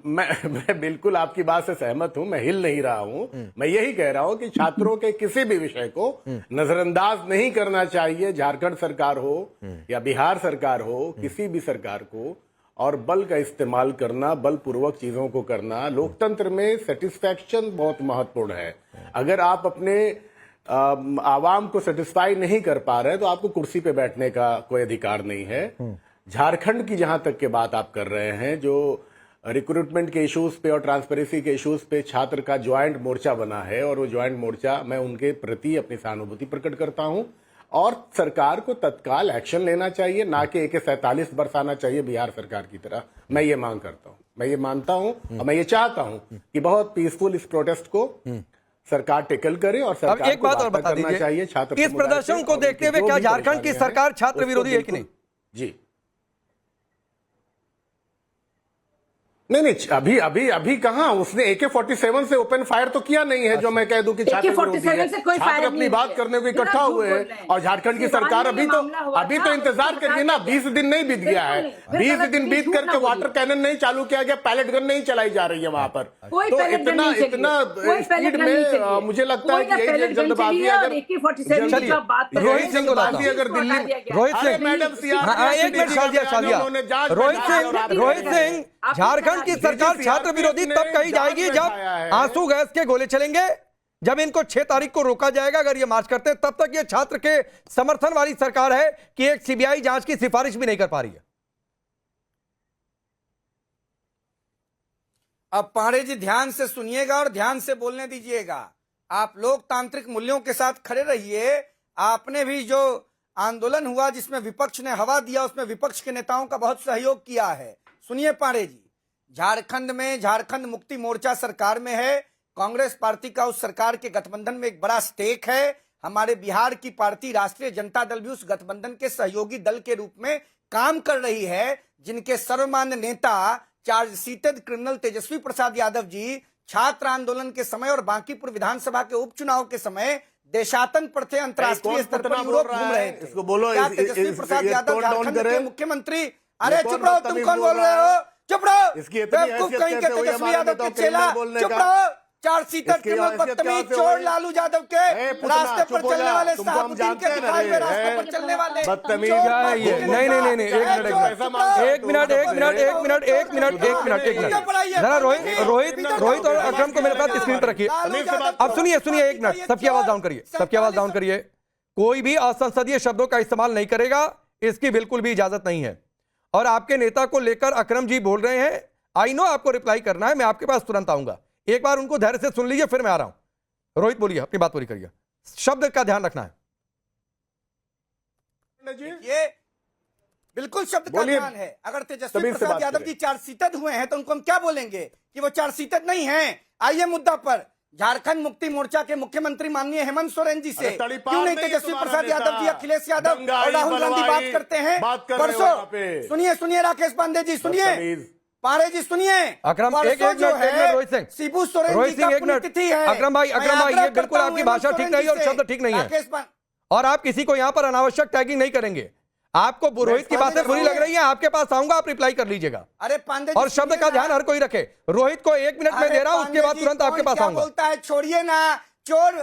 मैं बिल्कुल आपकी बात से सहमत हूं, मैं हिल नहीं रहा हूं। मैं यही कह रहा हूं कि छात्रों के किसी भी विषय को नजरअंदाज नहीं करना चाहिए। झारखंड सरकार हो या बिहार सरकार हो, किसी भी सरकार को, और बल का इस्तेमाल करना, बलपूर्वक चीजों को करना, लोकतंत्र में सेटिस्फैक्शन बहुत महत्वपूर्ण है। अगर आप अपने आवाम को सेटिस्फाई नहीं कर पा रहे तो आपको कुर्सी पे बैठने का कोई अधिकार नहीं है। झारखंड की जहां तक की बात आप कर रहे हैं, जो रिक्रूटमेंट के इश्यूज पे और ट्रांसपेरेंसी के इश्यूज पे छात्र का ज्वाइंट मोर्चा बना है, और वो ज्वाइंट मोर्चा, मैं उनके प्रति अपनी सहानुभूति प्रकट करता हूं, और सरकार को तत्काल एक्शन लेना चाहिए, ना कि AK-47 बरसाना चाहिए बिहार सरकार की तरह। मैं ये मांग करता हूं, मैं ये मानता हूं, और मैं ये चाहता हूं कि बहुत पीसफुल इस प्रोटेस्ट को सरकार टेकल करे, और सरकार अब एक बात और बता दीजिए, चाहिए छात्र इस प्रदर्शन को देखते हुए क्या झारखंड की सरकार छात्र विरोधी है कि नहीं? जी, नहीं अभी कहां उसने AK-47 से ओपन फायर तो किया नहीं है। जो मैं कह दूं कि छात्र छात्र अपनी बात करने को इकट्ठा हुए हैं और झारखंड की सरकार अभी तो इंतजार करिए ना। 20 दिन नहीं बीत गया है, 20 दिन बीत करके वाटर कैनन नहीं चालू किया गया, पैलेट गन नहीं चलाई जा रही है वहां पर। तो इतना स्पीड में मुझे लगता है कि यही जल्दबाजी अगर रोहित सिंह को लाता हूं। अगर दिल्ली रोहित सिंह, मैडम एक मिनट, शादिया रोहित सिंह, झारखंड की सरकार छात्र विरोधी तब कही जाएगी जब आंसू गैस के गोले चलेंगे, जब इनको 6 तारीख को रोका जाएगा अगर ये मार्च करते हैं। तब तक ये छात्र के समर्थन वाली सरकार है कि एक सीबीआई जांच की सिफारिश भी नहीं कर पा रही है। अब पांडे जी ध्यान से सुनिएगा और ध्यान से बोलने दीजिएगा। आप लोकतांत्रिक मूल्यों के साथ खड़े रहिए। आपने भी जो आंदोलन हुआ जिसमें विपक्ष ने हवा दिया, उसमें विपक्ष के नेताओं का बहुत सहयोग किया है। सुनिए पांडे जी, झारखंड में झारखंड मुक्ति मोर्चा सरकार में है, कांग्रेस पार्टी का उस सरकार के गठबंधन में एक बड़ा स्टेक है। हमारे बिहार की पार्टी राष्ट्रीय जनता दल भी उस गठबंधन के सहयोगी दल के रूप में काम कर रही है, जिनके सर्वमान्य नेता चार्जशीटेड क्रिमिनल तेजस्वी प्रसाद यादव जी छात्र आंदोलन के समय और बांकीपुर विधानसभा के उपचुनाव के समय देशाटन पर थे, अंतर्राष्ट्रीय स्तर पर यूरोप घूम रहे थे। इसको बोलो, क्या तेजस्वी प्रसाद यादव झारखंड के मुख्यमंत्री? अरे चुप रहो, तुम कौन बोल रहे हो? चुप रहो, बेवकूफ कहीं के तेजस्वी यादव के चेला, चुप रहो। चार्जशीटेड क्रिमिनल बदतमीज चोर लालू यादव के रास्ते पर चलने वाले साहबुद्दीन के दिखाई में रास्ते पर चलने वाले बदतमीज। नहीं, एक मिनट जरा रोहित और अकरम को मेरे साथ स्क्रीन पर रखिए। अब सुनिए एक मिनट, सबकी आवाज डाउन करिए। कोई भी असंसदीय शब्दों का इस्तेमाल नहीं करेगा, इसकी बिल्कुल भी इजाजत नहीं है। और आपके नेता को लेकर अकरम जी बोल रहे हैं, आई नो आपको रिप्लाई करना है, मैं आपके पास तुरंत आऊंगा। एक बार उनको धैर्य से सुन लीजिए, फिर मैं आ रहा हूं। रोहित बोलिए, अपनी बात पूरी करिए, शब्द का ध्यान रखना है। ये बिल्कुल शब्द का ध्यान है। अगर तेजस्वी प्रसाद यादव जी चार्जशीटेड हुए हैं तो उनको हम क्या बोलेंगे कि वो चार्जशीटेड नहीं हैं? आइए मुद्दा पर। झारखंड मुक्ति मोर्चा के मुख्यमंत्री माननीय हेमंत सोरेन जी से क्यों नहीं तेजस्वी प्रसाद यादव जी, अखिलेश यादव और राहुल गांधी बात करते हैं परसों? सुनिए राकेश पांडे जी, सुनिए पांडे जी, सुनिए अकरम, एक मिनट रोहित सिंह, शिबू सोरेन जी का पुण्यतिथि है। अकरम भाई, ये बिल्कुल आपकी भाषा ठीक नहीं और शब्द ठीक नहीं है, और आप किसी को यहाँ पर अनावश्यक टैगिंग नहीं करेंगे। आपको रोहित की बातें बुरी लग रही है, आपके पास आऊंगा, आप रिप्लाई कर लीजिएगा। अरे पांडे, और शब्द का ध्यान हर कोई रखे। रोहित को 1 मिनट में दे रहा हूं, उसके बाद तुरंत आपके पास आऊंगा। बोलता है छोड़िए ना चोर।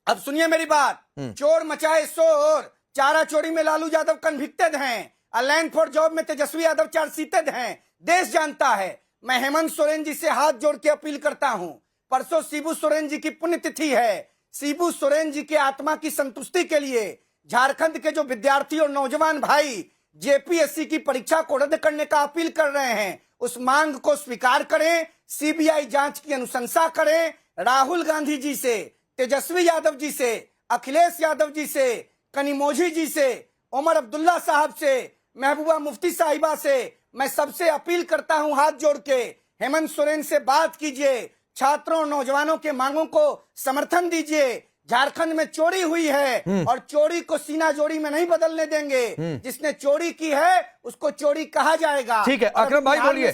अब सुनिए मेरी बात। चोर मचाए शोर, चारा चोरी में लालू यादव कन्विक्टेड हैं, लैंड फॉर जॉब में तेजस्वी यादव चार्जशीटेड हैं, देश जानता है। मैं हेमंत सोरेन जी से हाथ जोड़ के अपील करता हूं, परसों शिबू सोरेन जी की पुण्यतिथि है। शिबू सोरेन जी के आत्मा की संतुष्टि के लिए झारखंड के जो विद्यार्थी और नौजवान भाई जेपीएससी की परीक्षा को रद्द करने का अपील कर रहे हैं, उस मांग को स्वीकार करें, सीबीआई जांच की अनुशंसा करें। राहुल गांधी जी से, तेजस्वी यादव जी से, अखिलेश यादव जी से, कनिमोझी जी से, उमर अब्दुल्ला साहब से, महबूबा मुफ्ती साहिबा से मैं सबसे अपील करता हूं हाथ जोड़ के, हेमंत सोरेन से बात कीजिए, छात्रों और नौजवानों के मांगों को समर्थन दीजिए। झारखंड में चोरी हुई है और चोरी को सीना जोड़ी में नहीं बदलने देंगे। जिसने चोरी की है उसको चोरी कहा जाएगा। ठीक है अकरम भाई, बोलिए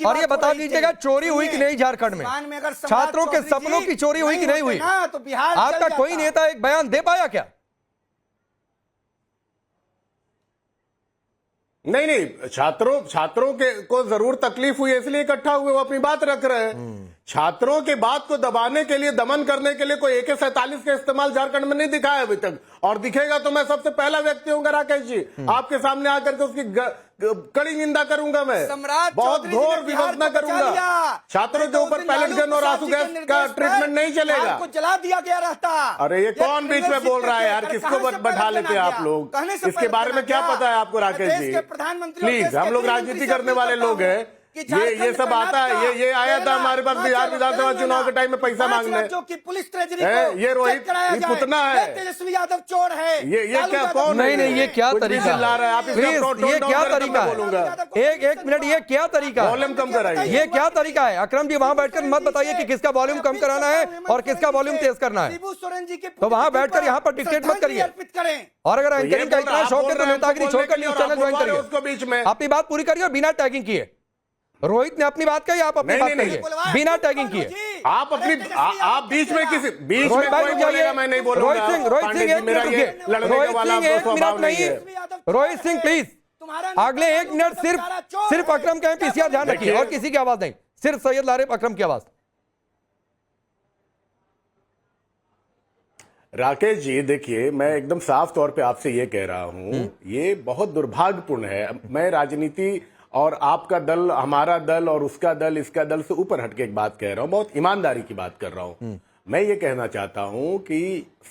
और ये बता दीजिएगा चोरी हुई कि नहीं झारखंड में? छात्रों के सपनों की चोरी हुई कि नहीं हुई? तो बिहार आपका कोई नेता एक बयान दे पाया क्या? नहीं, छात्रों को जरूर तकलीफ हुई, इसलिए इकट्ठा हुए, वो अपनी बात रख रहे हैं। छात्रों के बात को दबाने के लिए, दमन करने के लिए कोई AK-47 का इस्तेमाल झारखंड में नहीं दिखा है अभी तक, और दिखेगा तो मैं सबसे पहला व्यक्ति हूँ राकेश जी, आपके सामने आकर के उसकी कड़ी निंदा करूंगा। मैं बहुत घोर विरोधना करूंगा। छात्रों के ऊपर पैलेट गन और आंसू गैस का ट्रीटमेंट नहीं चलेगा। जला दिया गया रहता। अरे ये कौन बीच में बोल रहा है यार? किसको बैठा लेते आप लोग? इसके बारे में क्या पता है आपको राकेश जी? प्लीज, हम लोग राजनीति करने वाले लोग हैं। ये सब आता है, ये आया था हमारे पास बिहार विधानसभा चुनाव के टाइम में पैसा मांगने। की पुलिस ट्रेजरी ये रोहित पुतना है, तेजस्वी यादव चोर है। ये क्या कौन? नहीं, ये क्या तरीका ला रहा है आप? ये क्या तरीका है? एक मिनट, ये क्या तरीका है? वॉल्यूम कम कराइए। ये क्या तरीका है? अकरम जी वहां बैठकर मत बताइए कि किसका वॉल्यूम कम कराना है और किसका वॉल्यूम तेज करना है। तो वहां बैठकर यहाँ पर डिक्टेट मत करिए। और अगर एंकरिंग का इतना शौक है तो नेतागिरी छोड़कर न्यूज चैनल ज्वाइन करिए, उसको बीच में अपनी बात पूरी करिए और बिना टैगिंग किए। रोहित ने अपनी बात कही, आप अपनी बात कहिए बिना टैगिंग किए। आप अपनी आप बीच में किसी बीच में भाई कोई बोलेगा, मैं नहीं बोलूंगा। रोहित सिंह एक मिनट रुकिए, रोहित सिंह 1 मिनट नहीं, रोहित सिंह प्लीज अगले 1 मिनट सिर्फ अकरम का पीसीआर ध्यान रखिए और किसी की आवाज नहीं, सिर्फ सैयद लारिफ अकरम की आवाज। राकेश जी देखिए, मैं एकदम साफ तौर पे आपसे ये कह रहा हूं, ये बहुत दुर्भाग्यपूर्ण है। मैं राजनीति और आपका दल, हमारा दल और उसका दल, इसका दल से ऊपर हटके एक बात कह रहा हूं, बहुत ईमानदारी की बात कर रहा हूं। मैं ये कहना चाहता हूं कि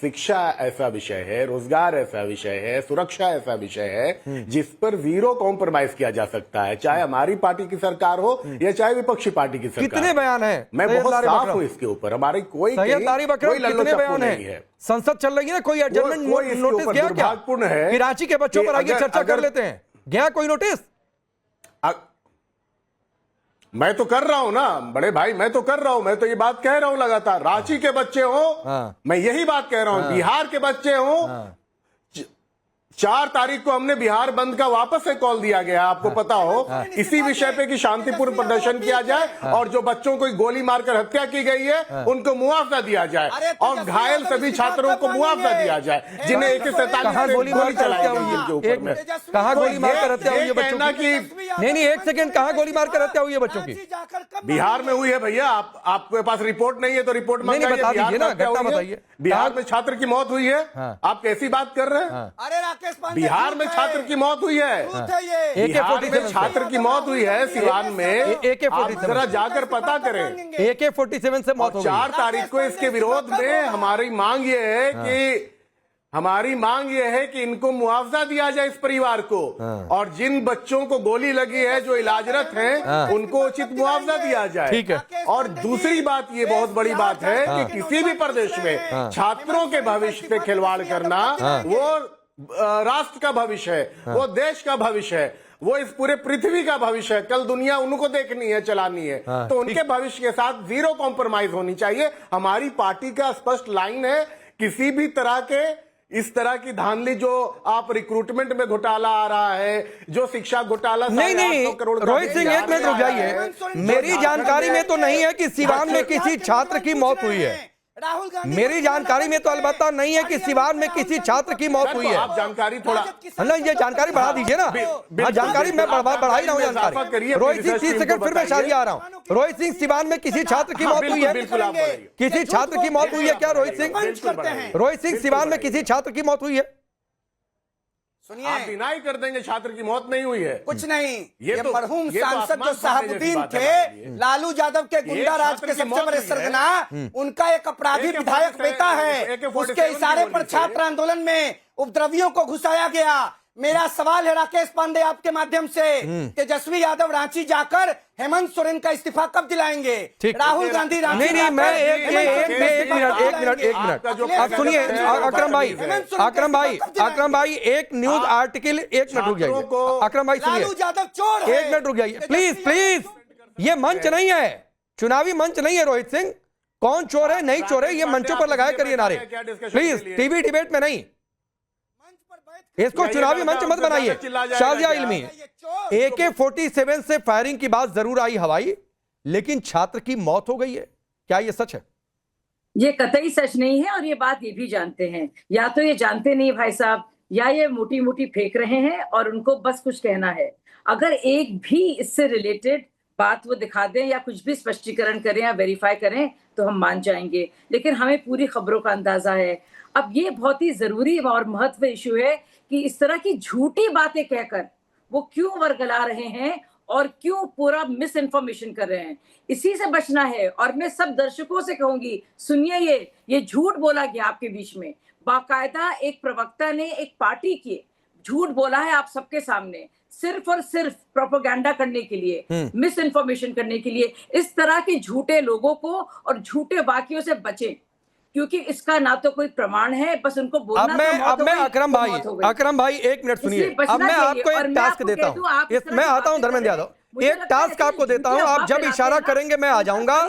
शिक्षा ऐसा विषय है, रोजगार ऐसा विषय है, सुरक्षा ऐसा विषय है जिस पर जीरो कॉम्प्रोमाइज किया जा सकता है, चाहे हमारी पार्टी की सरकार हो या चाहे विपक्षी पार्टी की सरकार। कितने बयान है? मैं बहुत साफ हूं इसके ऊपर, हमारी कोई कितने बयान है? संसद चल रही है ना, कोई एडजर्नमेंट नोटिस गया क्या? है रांची के बच्चों पर आइए चर्चा कर लेते हैं, गया कोई नोटिस? मैं तो कर रहा हूं ना बड़े भाई, मैं तो कर रहा हूं, मैं तो ये बात कह रहा हूं लगातार। रांची के बच्चे हो, मैं यही बात कह रहा हूं, बिहार के बच्चे हो। 4 तारीख को हमने बिहार बंद का वापस से कॉल दिया गया, आपको पता हो, इसी विषय पे कि शांतिपूर्ण प्रदर्शन किया जाए और जो बच्चों को गोली मारकर हत्या की गई है उनको मुआवजा दिया जाए और घायल सभी छात्रों को मुआवजा दिया जाए जिन्हें AK-47 गोली चलाई गई है उनके ऊपर में। कहां गोली मारकर हत्या हुई है बच्चों की? नहीं 1 सेकंड, कहां गोली मारकर हत्या हुई है बच्चों की? बिहार में हुई है भैया। आपके पास रिपोर्ट नहीं है तो रिपोर्ट मंगाइए। बिहार में छात्र की मौत हुई है, आप कैसी बात कर रहे हैं? अरे बिहार में छात्र की मौत हुई है, बिहार में छात्र की मौत हुई है सिवान में, आप जरा जाकर पता करें। AK-47 से मौत हो गई। 4 तारीख को इसके विरोध में हमारी मांग ये है कि इनको मुआवजा दिया जाए इस परिवार को, और जिन बच्चों को गोली लगी है जो इलाजरत हैं उनको उचित मुआवजा दिया जाए। ठीक है। और दूसरी बात, ये बहुत बड़ी बात है कि किसी भी प्रदेश में छात्रों के भविष्य से खिलवाड़ करना, वो राष्ट्र का भविष्य है, वो देश का भविष्य है, वो इस पूरे पृथ्वी का भविष्य है। कल दुनिया उनको देखनी है, चलानी है, तो उनके भविष्य के साथ जीरो कॉम्प्रोमाइज होनी चाहिए। हमारी पार्टी का स्पष्ट लाइन है, किसी भी तरह के इस तरह की धांधली, जो आप रिक्रूटमेंट में घोटाला आ रहा है, जो शिक्षा घोटाला, नहीं रोहित सिंह 1 मिनट रुक जाइए। मेरी जानकारी में तो नहीं है कि सिवान में किसी छात्र की मौत हुई है। राहुल गांधी, मेरी जानकारी में तो अलबत्ता नहीं है कि सिवान में किसी छात्र की मौत हुई है। आप जानकारी थोड़ा नहीं, ये जानकारी बढ़ा दीजिए ना। हाँ, जानकारी मैं बढ़ा ही रहा हूँ जानकारी। रोहित सिंह 30 सेकंड फिर मैं शादियां आ रहा हूँ। रोहित सिंह, सिवान में किसी छात्र की मौत हुई है? किसी छात्र की मौत हुई है क्या रोहित सिंह? रोहित सिंह, सिवान में किसी छात्र की मौत हुई है? सुनिए, आप डिनाई कर देंगे छात्र की मौत नहीं हुई है? कुछ नहीं। ये तो मरहूम ये तो सांसद जो साहबुद्दीन थे, लालू यादव के गुंडा राज के सबसे बड़े सरगना, उनका एक अपराधी विधायक बेटा है, उसके इशारे पर छात्र आंदोलन में उपद्रवियों को घुसाया गया। मेरा सवाल है राकेश पांडे आपके माध्यम से, तेजस्वी यादव रांची जाकर हेमंत सोरेन का इस्तीफा कब दिलाएंगे? राहुल गांधी रांची नहीं, मैं एक मिनट अब सुनिए अकरम भाई एक न्यूज आर्टिकल, 1 मिनट रुक जाइए अकरम भाई, सुनिए, लालू यादव चोर है। 1 मिनट रुक जाइए प्लीज। ये मंच नहीं है, चुनावी मंच नहीं है रोहित सिंह। कौन चोर है नहीं चोर है, ये मंचों पर लगाया करिए नारे प्लीज, टीवी डिबेट में नहीं। इसको चुनावी मंच मत बनाइए। शाजिया इल्मी, AK-47 से फायरिंग की बात जरूर आई हवाई, लेकिन छात्र की मौत हो गई है, क्या ये सच है? ये कतई सच नहीं है, और ये बात ये भी जानते हैं। या तो ये जानते नहीं भाई साहब, या ये मोटी मोटी फेंक रहे हैं और उनको बस कुछ कहना है। अगर एक भी इससे रिलेटेड बात वो दिखा दें या कुछ भी स्पष्टीकरण करें या वेरीफाई करें तो हम मान जाएंगे, लेकिन हमें पूरी खबरों का अंदाजा है। अब ये बहुत ही जरूरी और महत्व इशू है कि इस तरह की झूठी बातें कहकर वो क्यों वर्गला रहे हैं और क्यों पूरा मिस इन्फॉर्मेशन कर रहे हैं। इसी से बचना है। और मैं सब दर्शकों से कहूंगी, सुनिए, ये झूठ बोला गया आपके बीच में। बाकायदा एक प्रवक्ता ने एक पार्टी की झूठ बोला है आप सबके सामने, सिर्फ और सिर्फ प्रोपेगेंडा करने के लिए, मिस इन्फॉर्मेशन करने के लिए। इस तरह के झूठे लोगों को और झूठे वाक्यों से बचें, क्योंकि इसका ना तो कोई प्रमाण है, बस उनको बोलना। अब मैं अकरम भाई 1 मिनट सुनिए। अब मैं आपको एक टास्क देता हूं, मैं आता हूं धर्मेंद्र यादव, एक टास्क आपको देता हूं। आप जब इशारा करेंगे मैं आ जाऊंगा।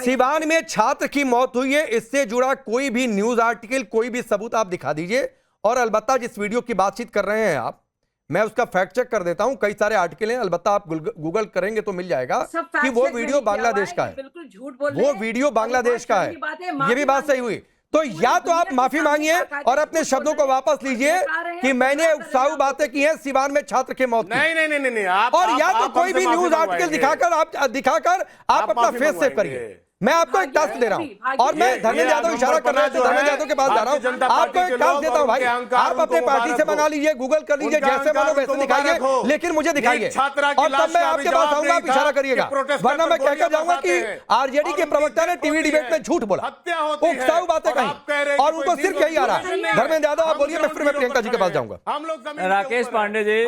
सिवान में छात्र की मौत हुई है, इससे जुड़ा कोई भी न्यूज आर्टिकल, कोई भी सबूत आप दिखा दीजिए। और अलबत्ता जिस वीडियो की बातचीत कर रहे हैं आप, मैं उसका फैक्ट चेक कर देता हूं, कई सारे आर्टिकल हैं, अलबत्ता आप गूगल करेंगे तो मिल जाएगा कि वो वीडियो बांग्लादेश का है, बिल्कुल झूठ बोल वो वीडियो बांग्लादेश का है। ये भी बात सही हुई। तो या तो आप माफी मांगिए और अपने शब्दों को वापस लीजिए कि मैंने उकसाऊ बातें की हैं सिवान में छात्र की मौत की। नहीं और या तो कोई भी न्यूज आर्टिकल दिखाकर आप अपना फेस सेव करिए। मैं आपको एक टास्क दे रहा हूं और मैं धर्मेंद्र यादव इशारा कर रहा हूं, धर्मेंद्र यादव के पास जा रहा हूं, आपको एक टास्क देता हूं भाई, आप अपने पार्टी से मंगा लीजिए, गूगल कर लीजिए, जैसे मानो वैसे दिखाइए, लेकिन मुझे दिखाइए और तब मैं आपके पास आऊंगा, आप इशारा करिएगा, वरना मैं कहकर जाऊंगा कि आरजेडी के प्रवक्ता ने टीवी डिबेट में झूठ बोला, उकसाऊ बातें कही और उनको सिर्फ यही आ रहा है। धर्मेंद्र यादव आप बोलिए, मैं फिर मैं प्रियंका जी के पास जाऊंगा। राकेश पांडे जी,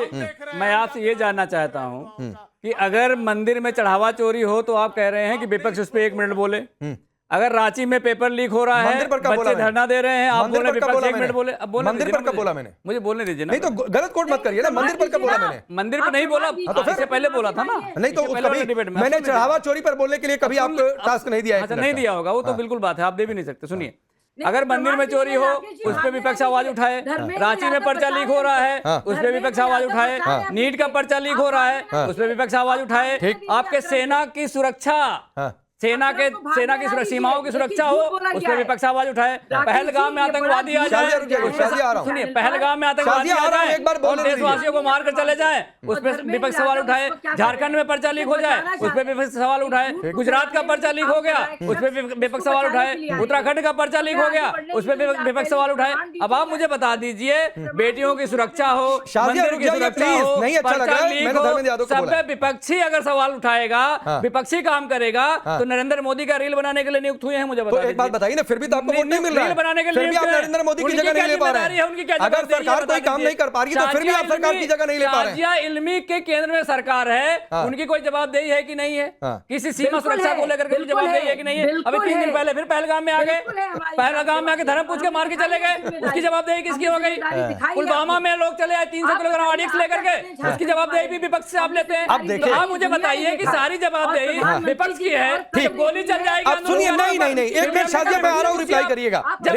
मैं आपसे ये जानना चाहता हूं कि अगर मंदिर में चढ़ावा चोरी हो तो आप कह रहे हैं कि विपक्ष उस पर 1 मिनट बोले, अगर रांची में पेपर लीक हो रहा है, बच्चे धरना दे रहे हैं, आप बोल रहे विपक्ष 1 मिनट बोले, अब बोलने मंदिर पर कब बोला मैंने? मुझे बोलने दीजिए ना। नहीं तो गलत कोट मत करिए ना, मंदिर पर कब बोला मैंने? मंदिर पर नहीं बोला, तो इससे पहले बोला था ना। नहीं तो कभी मैंने चढ़ावा चोरी पर बोलने के लिए कभी आपको टास्क नहीं दिया है? अच्छा, नहीं दिया होगा, वो तो बिल्कुल बात है, आप दे भी नहीं सकते। सुनिए, अगर मंदिर में चोरी हो उस पर विपक्ष आवाज उठाए, रांची में पर्चा लीक हो रहा है उस पर विपक्ष आवाज उठाए, नीट का पर्चा लीक हो रहा है उस पर विपक्ष आवाज उठाए, आपके सेना की सुरक्षा, सेना की सीमाओं की सुरक्षा हो उस पर विपक्ष आवाज उठाए, पहलगाम में आतंकवादी आ जाए, सुनिए, पहलगाम में आतंकवादी आ जाए और देशवासियों को मार कर चले जाए उस पर विपक्ष सवाल उठाए, झारखंड में पर्चा लीक हो जाए उस पर विपक्ष सवाल उठाए, गुजरात का पर्चा लीक हो गया उस पर विपक्ष सवाल उठाए, उत्तराखंड का पर्चा लीक हो गया उस पर विपक्ष सवाल उठाए। अब आप मुझे बता दीजिए, बेटियों की सुरक्षा हो, मंदिर की सुरक्षा हो, पर्चा लीक हो, सब पे विपक्षी अगर सवाल उठाएगा, विपक्षी काम करेगा, तो नरेंद्र मोदी का रील बनाने के लिए नियुक्त हुए हैं, मुझे बता एक बात बताइए ना, फिर भी तो आपको वोट नहीं मिल रहा है, रील बनाने के लिए फिर भी आप नरेंद्र मोदी की जगह नहीं ले पा रहे हैं। अगर सरकार कोई काम नहीं कर पा रही तो फिर भी आप सरकार की जगह नहीं ले पा रहे हैं। शाजिया इल्मी के केंद्र में सरकार है, उनकी कोई जवाबदेही है कि नहीं है? किसी सीमा सुरक्षा को लेकर के जवाबदेही है कि नहीं है? अभी 3 दिन पहले फिर पहलगाम में आ गए, पहलगाम में आके धर्म पूछ के मार के चले गए, उसकी जवाबदेही किसकी हो गई? पुलवामा में लोग चले आए 300 किलोग्राम ऑडिक्स लेकर के, उसकी जवाबदेही भी विपक्ष से आप लेते हैं। तो आप मुझे बताइए कि सारी जवाबदेही विपक्ष की है, गोली चल जाएगी। अब सुनिए, नहीं एक मिनट शाजिया, मैं आ रहा हूँ, रिप्लाई करिएगा 10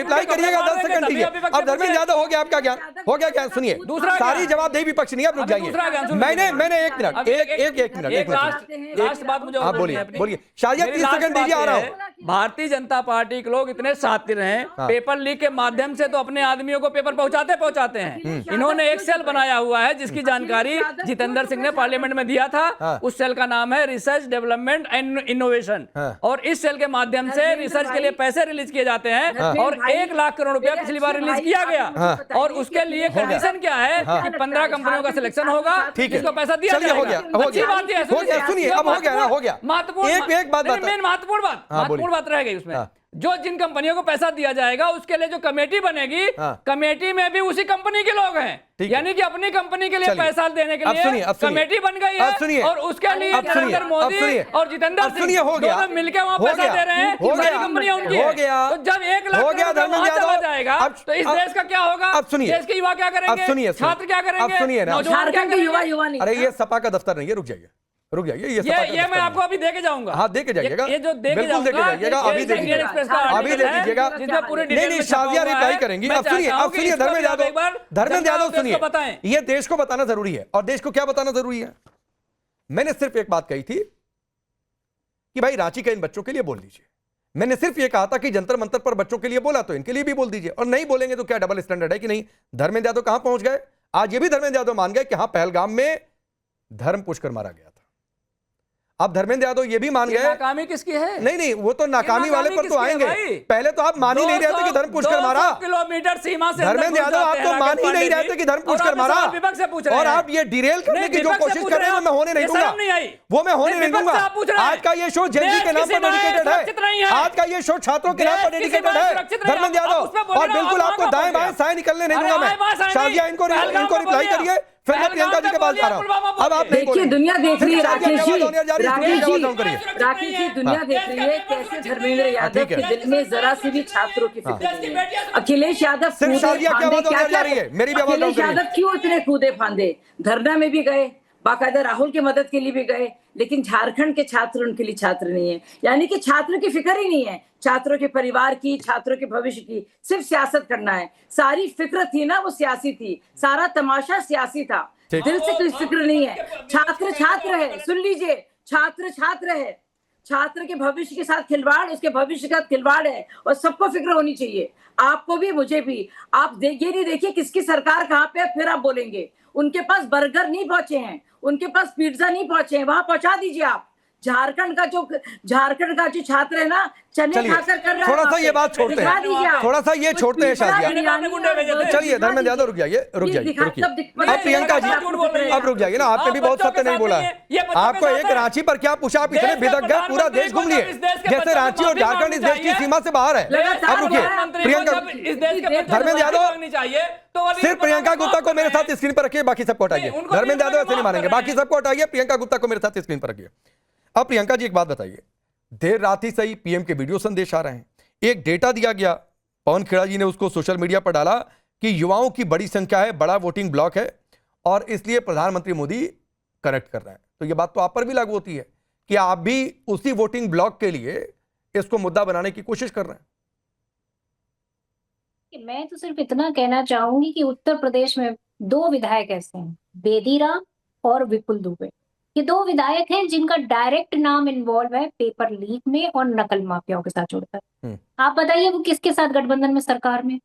सेकंड दीजिए। अब धर्मेंद्र यादव हो गया आपका ज्ञान, हो गया ज्ञान। सुनिए, सारी जवाबदेही विपक्ष नहीं, आप रुक जाइए। मैंने 1 मिनट, एक मिनट, लास्ट बात मुझे आप बोलिए शाजिया, 30 सेकंड दीजिए, आ रहा हूँ। भारतीय जनता पार्टी के लोग इतने शातिर हैं, पेपर लीक के माध्यम से तो अपने आदमियों को पेपर पहुंचाते हैं। इन्होंने एक सेल बनाया हुआ है जिसकी जानकारी जितेंद्र सिंह ने पार्लियामेंट में दिया था। उस सेल का नाम है रिसर्च डेवलपमेंट एंड इनोवेशन, और इस सेल के माध्यम से रिसर्च के लिए पैसे रिलीज किए जाते हैं और 1 लाख करोड़ रुपया पिछली बार रिलीज किया गया। और उसके लिए कंडीशन क्या है कि 15 कंपनियों का सिलेक्शन होगा, जिसको पैसा दिया जाएगा। हो गया, सुनिए, अब हो गया ना, हो गया। महत्वपूर्ण बात रह गई उसमें, जो जिन कंपनियों को पैसा दिया जाएगा उसके लिए जो कमेटी बनेगी, कमेटी में भी उसी कंपनी के लोग हैं, यानी कि अपनी कंपनी के लिए पैसा देने के लिए कमेटी बन गई है और उसके लिए नरेंद्र मोदी और जितेंद्र सिंह दोनों मिलकर वहां पैसा दे रहे हैं। सारी कंपनियां उनकी है। तो जब 1 लाख करोड़ चला जाएगा तो इस देश का क्या होगा? देश के युवा क्या करेंगे? छात्र क्या करेंगे? झारखंड के युवा नहीं। अरे ये सपा का दफ्तर नहीं है, रुक जाइए, ये मैं आपको अभी देके जाऊंगा। हाँ, देके जाइएगा, ये जो देके जाऊंगा, अभी दे दीजिएगा, नहीं शाजिया रिप्लाई करेंगी। अब सुनिए धर्मेंद्र यादव सुनिए, ये देश को बताना जरूरी है। और देश को क्या बताना जरूरी है? मैंने सिर्फ एक बात कही थी कि भाई रांची के इन बच्चों के लिए बोल दीजिए। मैंने सिर्फ ये कहा था कि जंतर मंतर पर बच्चों के लिए बोला तो इनके लिए भी बोल दीजिए, और नहीं बोलेंगे तो क्या डबल स्टैंडर्ड है कि नहीं? धर्मेंद्र यादव कहां पहुंच गए? आज ये भी धर्मेंद्र यादव मान गए कि हां, पहलगाम में धर्म पुष्कर मारा गया था। अब धर्मेंद्र यादव ये भी मान गए, नाकामी किसकी है? नहीं, वो तो नाकामी वाले पर तो आएंगे। पहले तो आप मान ही नहीं रहे थे कि धर्म पुष्कर मारा। किलोमीटर सीमा से धर्मेंद्र यादव आप तो मान ही नहीं रहे थे कि धर्म पुष्कर मारा, और आप ये डिरेल करने की जो कोशिश कर रहे हैं, मैं होने नहीं दूंगा, वो मैं होने नहीं दूंगा। आज का ये शो जेएनयू के नाम पर डेडिकेटेड है, आज का ये शो छात्रों के नाम पर डेडिकेटेड है धर्मेंद्र यादव, और बिल्कुल आपको दाएं बाएं साए निकलने नहीं दूंगा मैं। शाजिया, इनको रिप्लाई करिए, फिर मैं प्रियंका जी के पास जा रहा हूं। अब आप देखिए, दुनिया देख रही है राकेश जी, दुनिया देख रही है कैसे धर्मेंद्र यादव के दिल में जरा सी भी छात्रों की फिक्र नहीं है। अखिलेश यादव अखिलेश यादव क्यों इतने कूदे फांदे? धरना में भी गए, बाकायदा राहुल की मदद के लिए भी गए, लेकिन झारखंड के छात्र उनके लिए छात्र नहीं है। यानी कि छात्रों की फिक्र ही नहीं है, छात्रों के परिवार की, छात्रों के भविष्य की। सिर्फ सियासत करना है, सारी फिक्र थी ना वो सियासी थी, सारा तमाशा सियासी था। ठीक। दिल से कोई फिक्र नहीं है। छात्र छात्र है, सुन लीजिए, छात्र छात्र है, छात्र के भविष्य के साथ खिलवाड़ उसके भविष्य के साथ खिलवाड़ है, और सबको फिक्र होनी चाहिए, आपको भी मुझे भी। आप ये नहीं देखिए किसकी सरकार कहाँ पे है फिर आप बोलेंगे। उनके पास बर्गर नहीं पहुंचे हैं, उनके पास पिज्जा नहीं पहुंचे हैं, वहां पहुंचा दीजिए आप। झारखंड का जो छात्र है ना, चने चलिए खाकर कर रहा है, थोड़ा सा ये बात छोड़ते दिखा दीजिए हैं, आप। थोड़ा सा ये कुछ छोड़ते हैं पिज्जा, शादिया। बिरयानी और चलिए दिखा धर्मेंद्र यादव दीजिए। रुक जाइए ये दिखा- सब दिख- अब प्रियंका जी अब रुक जाइए ना, आपने भी बहुत सत्य नहीं बोला। आपको एक रांची पर क्या पूछा, आप इतने बिदक गए, पूरा देश घूम लिए, जैसे रांची और झारखंड इस देश की सीमा से बाहर है। अब रुकिए प्रियंका, धर्मेंद्र यादव सिर्फ प्रियंका गुप्ता को मेरे साथ स्क्रीन पर रखिए, बाकी सबको हटाइए। धर्मेंद्र यादव ऐसे नहीं मानेंगे, बाकी सबको हटाइए, प्रियंका गुप्ता को मेरे साथ स्क्रीन पर रखिए। अब प्रियंका जी एक बात बताइए, देर रात ही सही पीएम के वीडियो संदेश आ रहे हैं, एक डेटा दिया गया, पवन खेड़ा जी ने उसको सोशल मीडिया पर डाला कि युवाओं की बड़ी संख्या है, बड़ा वोटिंग ब्लॉक है और इसलिए प्रधानमंत्री मोदी करेक्ट कर रहे हैं। तो यह बात तो आप पर भी लागू होती है कि आप भी उसी वोटिंग ब्लॉक के लिए इसको मुद्दा बनाने की कोशिश कर रहे हैं। मैं तो सिर्फ इतना कहना चाहूंगी कि उत्तर प्रदेश में 2 विधायक ऐसे हैं, बेदीराम और विपुल दुबे। ये 2 विधायक हैं जिनका डायरेक्ट नाम इन्वॉल्व है पेपर लीक में और नकल माफियाओं के साथ जुड़कर। आप बताइए वो किसके साथ गठबंधन में, सरकार में?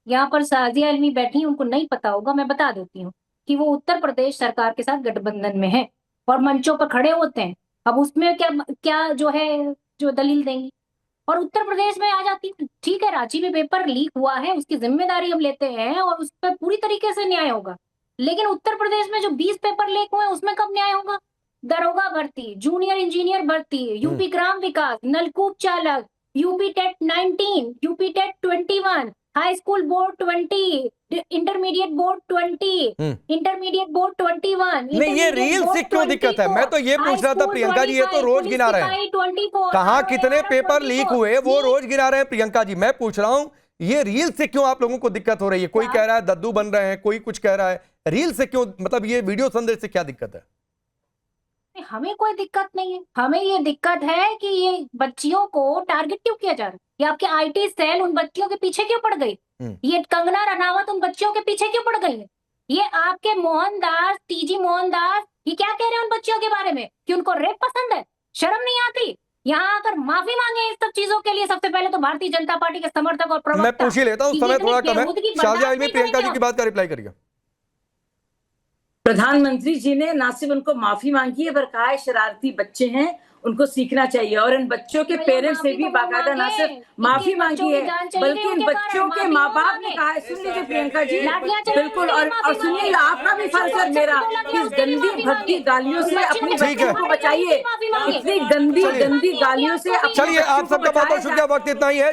यहाँ पर साजिया इल्मी बैठी, उनको नहीं पता होगा, मैं बता देती हूँ कि वो उत्तर प्रदेश सरकार के साथ गठबंधन में है और मंचों पर खड़े होते हैं। अब उसमें क्या जो है जो दलील देंगी, और उत्तर प्रदेश में आ जाती, ठीक है रांची में पेपर लीक हुआ है, उसकी जिम्मेदारी हम लेते हैं और उस पर पूरी तरीके से न्याय होगा, लेकिन उत्तर प्रदेश में जो 20 पेपर लीक हुए उसमें कब न्याय होगा? दरोगा भर्ती, जूनियर इंजीनियर भर्ती, यूपी ग्राम विकास, नलकूप चालक, UP TET 19, UP TET 21, high school board 20, intermediate board 20, intermediate board 21। नहीं ये रील से क्यों दिक्कत है? मैं तो ये पूछ रहा था प्रियंका जी, ये तो रोज गिना रहे हैं, कहाँ कितने पेपर लीक हुए वो रोज गिना रहे हैं प्रियंका जी। मैं पूछ रहा हूं ये रील से क्यों आप लोगों को दिक्कत हो रही है? कोई कह रहा है दद्दू बन रहे हैं, कोई कुछ कह रहा है, रील से क्यों, मतलब ये वीडियो संदेश से क्या दिक्कत है? हमें कोई दिक्कत नहीं है, हमें ये दिक्कत है कि ये बच्चियों को टारगेट क्यों किया जा रहा है? ये आपके आईटी सेल उन बच्चियों के पीछे क्यों पड़ गई? ये कंगना रनावत उन बच्चियों के पीछे क्यों पड़ गई है? ये आपके मोहनदास, टीजी मोहनदास, ये क्या कह रहे हैं उन बच्चियों के बारे में कि उनको रेप पसंद है? शर्म नहीं आती? यहाँ आकर माफी मांगे इस सब चीजों के लिए। सबसे पहले तो भारतीय जनता पार्टी के समर्थक और प्रवक्ता। मैं पूछ ही लेता हूँ, समय थोड़ा कम है, शाहजहां इल्मी प्रियंका जी की बात का रिप्लाई करिए। प्रधानमंत्री जी ने ना सिर्फ उनको माफी मांगी है, पर कहा है शरारती बच्चे हैं, उनको सीखना चाहिए, और इन बच्चों के पेरेंट्स से भी बाकायदा ना सिर्फ माफी मांगी है बल्कि इन बच्चों के माँ बाप ने कहा है। सुन लीजिए प्रियंका जी, बिल्कुल, और सुनिए आपका भी फर्ज है मेरा, इस गंदी भद्दी गालियों से अपने बच्चों को बचाइए, इतनी गंदी गालियों से। चलिए आप सबका बहुत बहुत शुक्रिया, वक्त इतना ही है।